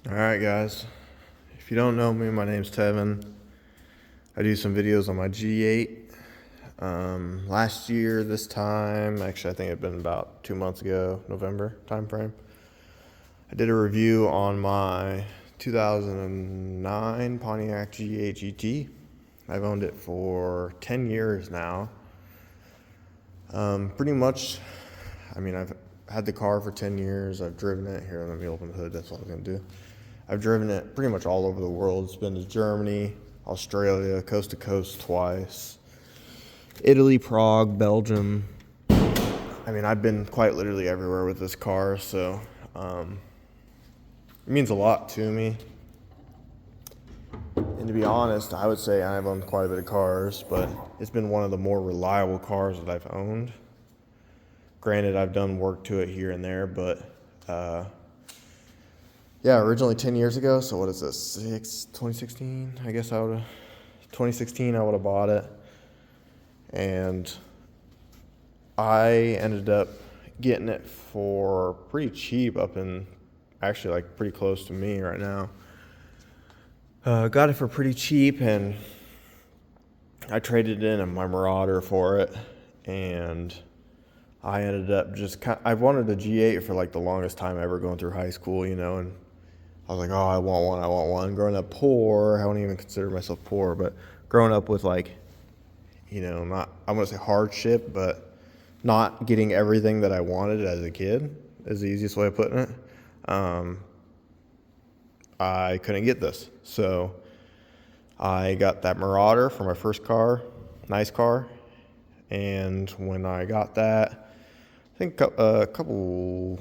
All right, guys. If you don't know me, my name's Tevin. I do some videos on my G8. Last year, this time, actually, I think it'd been about 2 months ago, November timeframe. I did a review on my 2009 Pontiac G8 GT. I've owned it for 10 years now. Pretty much, I've had the car for 10 years. I've driven it. Here, let me open the hood. That's what I was going to do. I've driven it pretty much all over the world. It's been to Germany, Australia, coast to coast twice, Italy, Prague, Belgium. I've been quite literally everywhere with this car, so it means a lot to me. And to be honest, I would say I've owned quite a bit of cars, but it's been one of the more reliable cars that I've owned. Granted, I've done work to it here and there, but originally 10 years ago, so what is this, 2016? I guess 2016 I would have bought it. And I ended up getting it for pretty cheap up in, actually like pretty close to me right now. Got it for pretty cheap, and I traded in my Marauder for it, and I ended up I wanted a G8 for like the longest time ever going through high school, and I was like, oh, I want one. Growing up poor, I don't even consider myself poor, but growing up with not, I want to say hardship, but not getting everything that I wanted as a kid is the easiest way of putting it. I couldn't get this. So I got that Marauder for my first car, nice car. And when I got that, I think a couple,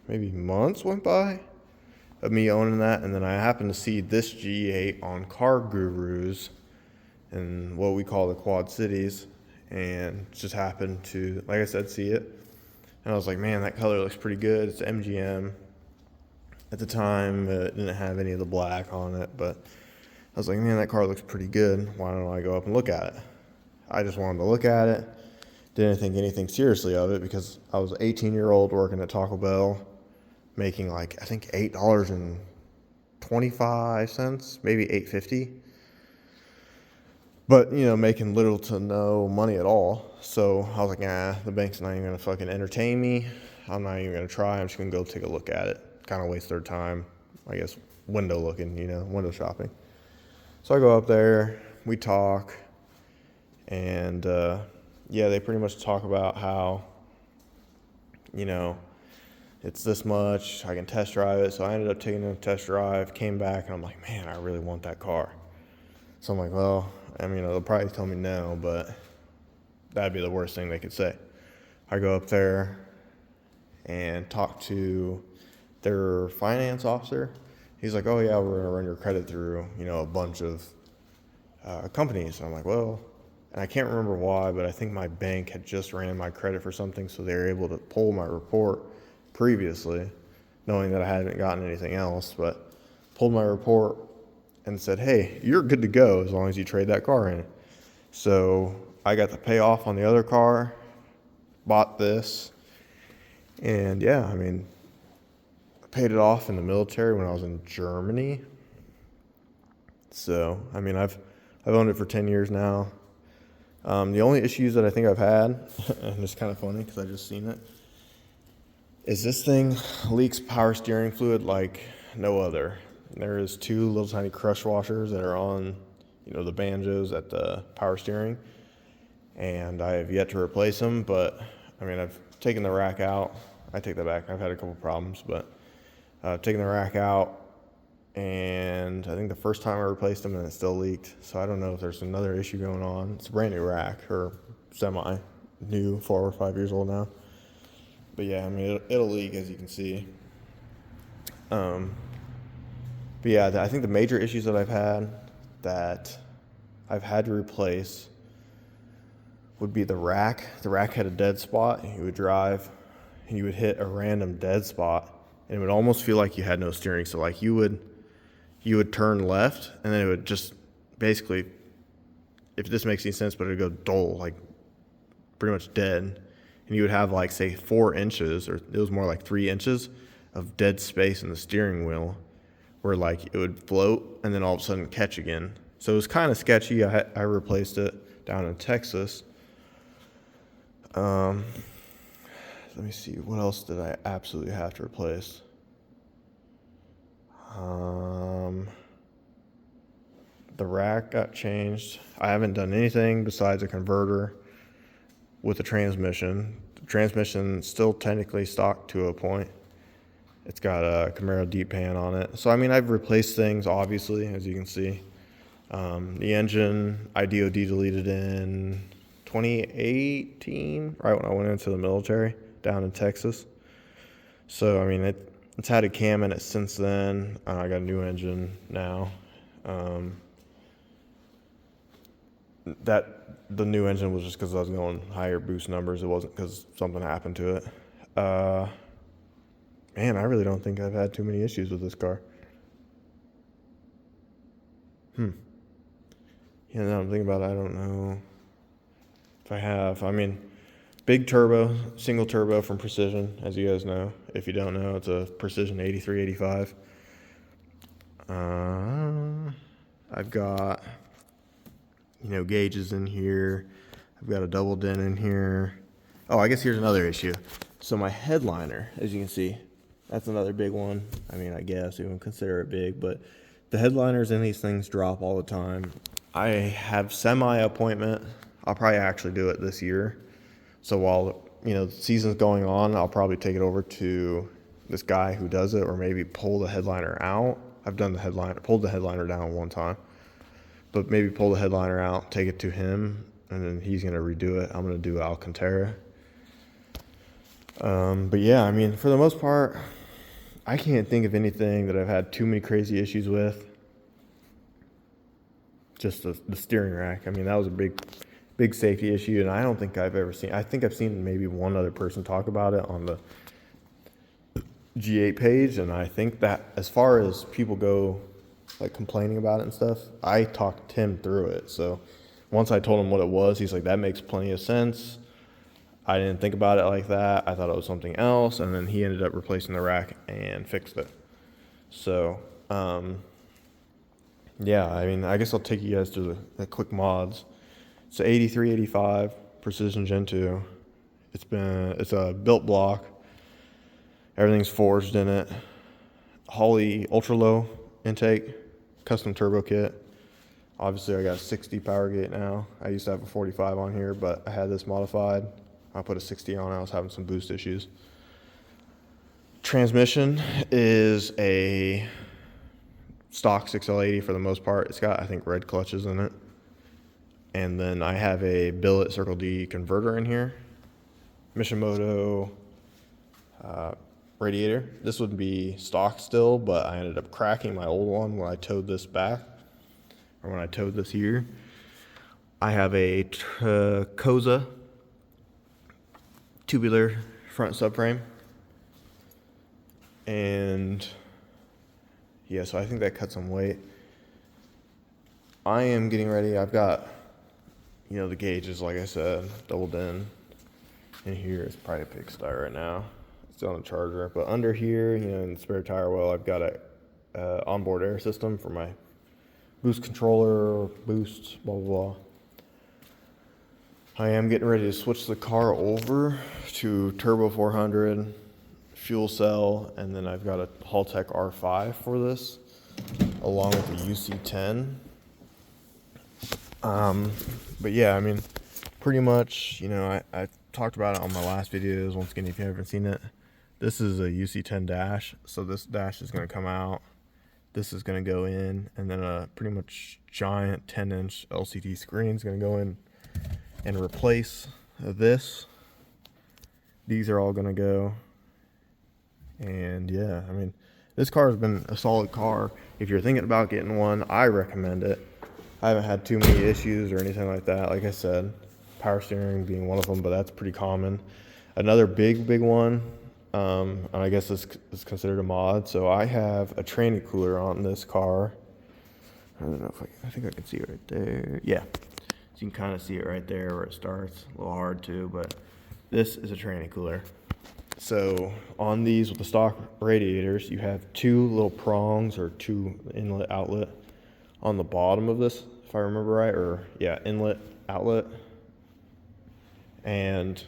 maybe months went by of me owning that, and then I happened to see this G8 on Car Gurus in what we call the Quad Cities, and just happened to, like I said, see it. And I was like, man, that color looks pretty good. It's MGM. At the time, it didn't have any of the black on it, but I was like, man, that car looks pretty good. Why don't I go up and look at it? I just wanted to look at it. Didn't think anything seriously of it because I was an 18-year-old working at Taco Bell, making like, I think $8.25, maybe $8.50. But, making little to no money at all. So I was like, the bank's not even going to fucking entertain me. I'm not even going to try. I'm just going to go take a look at it. Kind of waste their time, I guess, window looking, window shopping. So I go up there, we talk, and they pretty much talk about how, it's this much, I can test drive it. So I ended up taking a test drive, came back, and I'm like, man, I really want that car. So I'm like, well, they'll probably tell me no, but that'd be the worst thing they could say. I go up there and talk to their finance officer. He's like, oh yeah, we're going to run your credit through, a bunch of companies. And I'm like, well, and I can't remember why, but I think my bank had just ran my credit for something, so they were able to pull my report previously, knowing that I hadn't gotten anything else, but pulled my report and said, hey, you're good to go as long as you trade that car in. So I got the payoff on the other car, bought this, and I paid it off in the military when I was in Germany. So, I've owned it for 10 years now. The only issues that I think I've had, and it's kind of funny because I just seen it, is this thing leaks power steering fluid like no other. There is 2 little tiny crush washers that are on, the banjos at the power steering, and I have yet to replace them, but, I've taken the rack out. I take that back. I've had a couple problems, but I've taken the rack out, and I think the first time I replaced them and it still leaked, so I don't know if there's another issue going on. It's a brand new rack, or semi-new, 4 or 5 years old now. But it'll leak, as you can see. I think the major issues that I've had to replace would be the rack. The rack had a dead spot, and you would drive, and you would hit a random dead spot, and it would almost feel like you had no steering. So like you would turn left, and then it would just basically, if this makes any sense, but it would go dull, like pretty much dead. And you would have like, say, 4 inches, or it was more like 3 inches of dead space in the steering wheel, where like it would float and then all of a sudden catch again. So it was kind of sketchy. I replaced it down in Texas. Let me see, what else did I absolutely have to replace? The rack got changed. I haven't done anything besides a converter with the transmission. The transmission still technically stock to a point. It's got a Camaro deep pan on it. So, I mean, I've replaced things, obviously, as you can see. The engine, I DOD deleted in 2018, right when I went into the military down in Texas. So, I mean, it's had a cam in it since then. I got a new engine now. The new engine was just because I was going higher boost numbers. It wasn't because something happened to it. Man, I really don't think I've had too many issues with this car. Yeah, now I'm thinking about it, I don't know if I have. I mean, big turbo, single turbo from Precision, as you guys know. If you don't know, it's a Precision 8385. I've got, gauges in here. I've got a double dent in here. Oh, I guess here's another issue. So my headliner, as you can see, that's another big one. I mean, I guess you wouldn't consider it big, but the headliners in these things drop all the time. I have semi-appointment. I'll probably actually do it this year. So while, the season's going on, I'll probably take it over to this guy who does it, or maybe pull the headliner out. I've done pulled the headliner down one time, but maybe pull the headliner out, take it to him, and then he's going to redo it. I'm going to do Alcantara. But yeah, I mean, for the most part, I can't think of anything that I've had too many crazy issues with. Just the steering rack. I mean, that was a big safety issue, and I don't think I've ever seen. I think I've seen maybe one other person talk about it on the G8 page, and I think that as far as people go, like complaining about it and stuff, I talked him through it. So once I told him what it was, he's like, that makes plenty of sense. I didn't think about it like that. I thought it was something else, and then he ended up replacing the rack and fixed it. So, yeah, I mean, I guess I'll take you guys through the quick mods. It's an 8385 Precision Gen 2. It's a built block. Everything's forged in it. Holley ultra low intake, custom turbo kit. Obviously, I got a 60 power gate now. I used to have a 45 on here, but I had this modified. I put a 60 on. I was having some boost issues. Transmission is a stock 6L80 for the most part. It's got, I think, red clutches in it. And then I have a billet Circle D converter in here. Mishimoto radiator. This would be stock still, but I ended up cracking my old one when I towed this back, or when I towed this here. I have a Koza tubular front subframe. And yeah, so I think that cut some weight. I am getting ready. I've got, the gauges, like I said, double dent. In here is probably a pigsty right now. It's on the charger. But under here, in the spare tire well, I've got a onboard air system for my boost controller, boost, blah, blah, blah. I am getting ready to switch the car over to Turbo 400, fuel cell, and then I've got a Haltech R5 for this, along with the UC10. But yeah, I mean, pretty much, I talked about it on my last videos. Once again, if you haven't seen it, this is a UC10 dash. So this dash is going to come out. This is going to go in, and then a pretty much giant 10-inch LCD screen is going to go in and replace this. These are all going to go. And yeah, I mean, this car has been a solid car. If you're thinking about getting one, I recommend it. I haven't had too many issues or anything like that. Like I said, power steering being one of them, but that's pretty common. Another big one, and I guess this is considered a mod. So I have a tranny cooler on this car. I don't know if I think I can see it right there. Yeah, so you can kind of see it right there where it starts. A little hard too, but this is a tranny cooler. So on these with the stock radiators, you have two little prongs or two inlet outlet on the bottom of this, if I remember right, or yeah, inlet outlet. And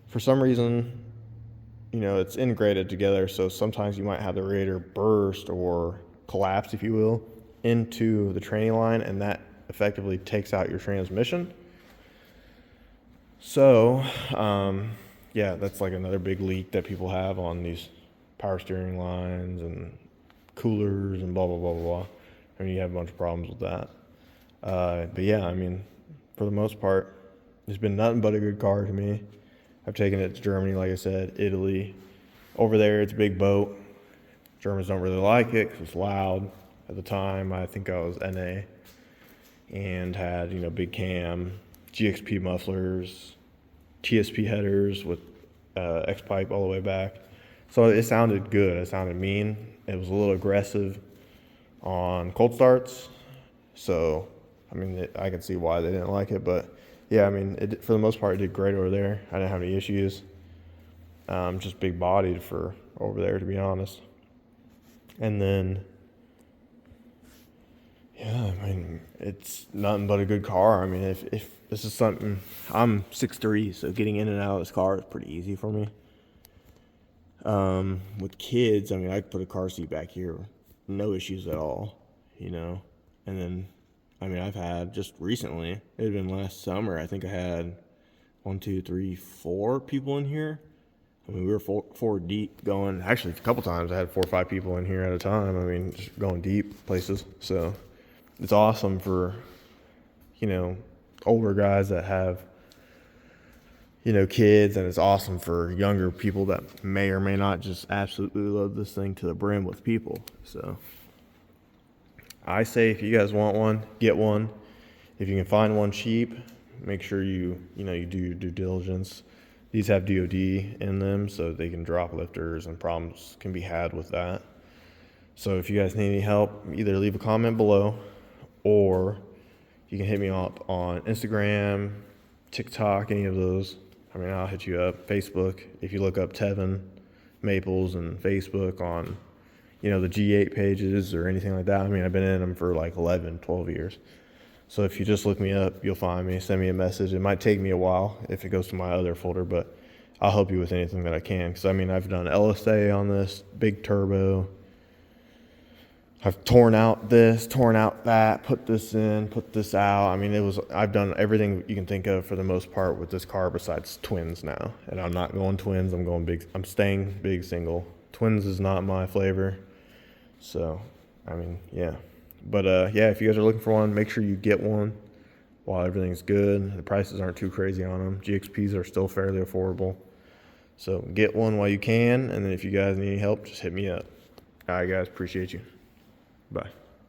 for some reason, it's integrated together, so sometimes you might have the radiator burst or collapse, if you will, into the training line, and that effectively takes out your transmission. So, yeah, that's like another big leak that people have on these power steering lines and coolers and blah, blah, blah, blah, blah. I mean, you have a bunch of problems with that. But yeah, I mean, for the most part, it's been nothing but a good car to me. I've taken it to Germany, like I said, Italy. Over there, it's a big boat. Germans don't really like it because it's loud. At the time, I think I was NA and had, big cam, GXP mufflers, TSP headers with X-pipe all the way back. So it sounded good. It sounded mean. It was a little aggressive on cold starts. So, I mean, I can see why they didn't like it. But, yeah, I mean, for the most part, it did great over there. I didn't have any issues. Just big-bodied for over there, to be honest. And then, yeah, I mean, it's nothing but a good car. I mean, if this is something, I'm 6'3", so getting in and out of this car is pretty easy for me. With kids, I mean, I could put a car seat back here, no issues at all, And then, I mean, I've had just recently, it had been last summer, I think I had 4 people in here. I mean, we were four deep going. Actually, a couple times I had 4 or 5 people in here at a time. I mean, just going deep places. So it's awesome for, older guys that have, kids, and it's awesome for younger people that may or may not just absolutely love this thing to the brim with people. So I say if you guys want one, get one. If you can find one cheap, make sure you do your due diligence. These have DOD in them, so they can drop lifters, and problems can be had with that. So if you guys need any help, either leave a comment below, or you can hit me up on Instagram, TikTok, any of those. I mean, I'll hit you up. Facebook, if you look up Tevin Maples and Facebook on, the G8 pages or anything like that. I mean, I've been in them for like 11, 12 years. So if you just look me up, you'll find me. Send me a message. It might take me a while if it goes to my other folder, but I'll help you with anything that I can. Because, I mean, I've done LSA on this, big turbo. I've torn out this, torn out that, put this in, put this out. I mean, I've done everything you can think of for the most part with this car besides twins now. And I'm not going twins. I'm going big. I'm staying big single. Twins is not my flavor. So, I mean, yeah. But, yeah, if you guys are looking for one, make sure you get one while everything's good. The prices aren't too crazy on them. GXPs are still fairly affordable. So get one while you can, and then if you guys need any help, just hit me up. All right, guys, appreciate you. Bye.